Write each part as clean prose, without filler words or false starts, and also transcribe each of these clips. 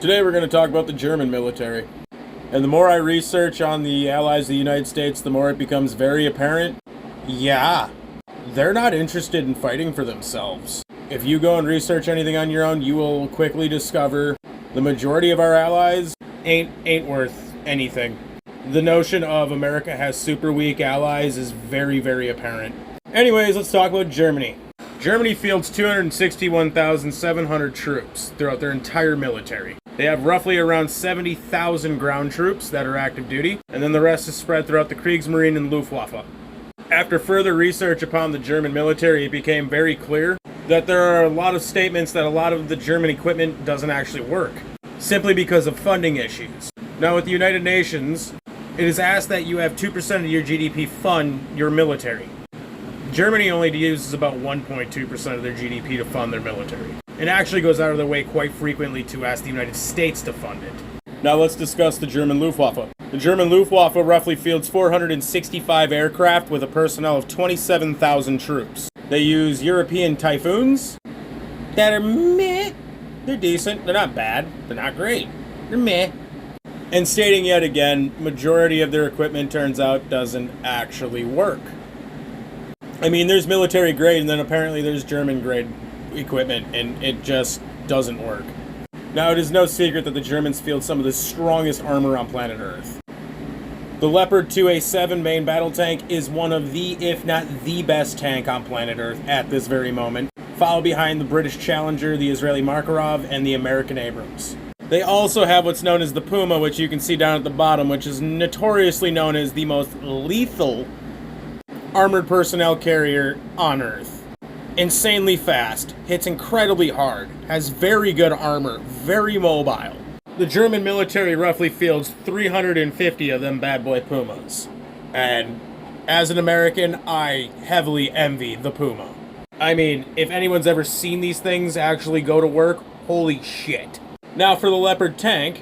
Today we're going to talk about the German military. And the more I research on the allies of the United States, the more it becomes very apparent, yeah, they're not interested in fighting for themselves. If you go and research anything on your own, you will quickly discover the majority of our allies ain't worth anything. The notion of America has super weak allies is very, very apparent. Anyways, let's talk about Germany. Germany fields 261,700 troops throughout their entire military. They have roughly around 70,000 ground troops that are active duty, and then the rest is spread throughout the Kriegsmarine and Luftwaffe. After further research upon the German military, it became very clear that there are a lot of statements that a lot of the German equipment doesn't actually work, simply because of funding issues. Now with the United Nations, it is asked that you have 2% of your GDP fund your military. Germany only uses about 1.2% of their GDP to fund their military. It actually goes out of their way quite frequently to ask the United States to fund it. Now let's discuss the German Luftwaffe. The German Luftwaffe roughly fields 465 aircraft with a personnel of 27,000 troops. They use European Typhoons that are meh. They're decent. They're not bad. They're not great. They're meh. And stating yet again, majority of their equipment turns out doesn't actually work. I mean, there's military grade, and then apparently there's German grade equipment, and it just doesn't work. Now, it is no secret that the Germans field some of the strongest armor on planet Earth. The Leopard 2A7 main battle tank is one of the, if not the best tank on planet Earth at this very moment, followed behind the British Challenger, the Israeli Makarov, and the American Abrams. They also have what's known as the Puma, which you can see down at the bottom, which is notoriously known as the most lethal armored personnel carrier on Earth. Insanely fast, hits incredibly hard, has very good armor, very mobile. The German military roughly fields 350 of them bad boy Pumas. And as an American, I heavily envy the Puma. I mean, if anyone's ever seen these things actually go to work, holy shit. Now for the Leopard Tank,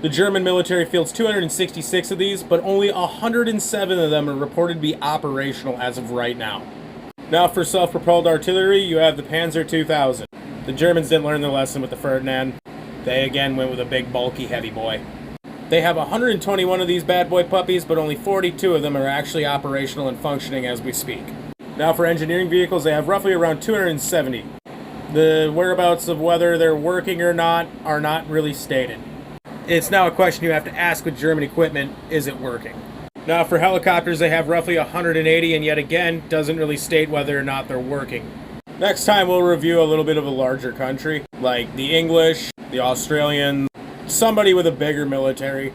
the German military fields 266 of these, but only 107 of them are reported to be operational as of right now. Now for self-propelled artillery, you have the Panzer 2000. The Germans didn't learn their lesson with the Ferdinand. They again went with a big, bulky, heavy boy. They have 121 of these bad boy puppies, but only 42 of them are actually operational and functioning as we speak. Now for engineering vehicles, they have roughly around 270. The whereabouts of whether they're working or not are not really stated. It's now a question you have to ask with German equipment, is it working? Now for helicopters, they have roughly 180, and yet again, doesn't really state whether or not they're working. Next time we'll review a little bit of a larger country, like the English, the Australians, somebody with a bigger military.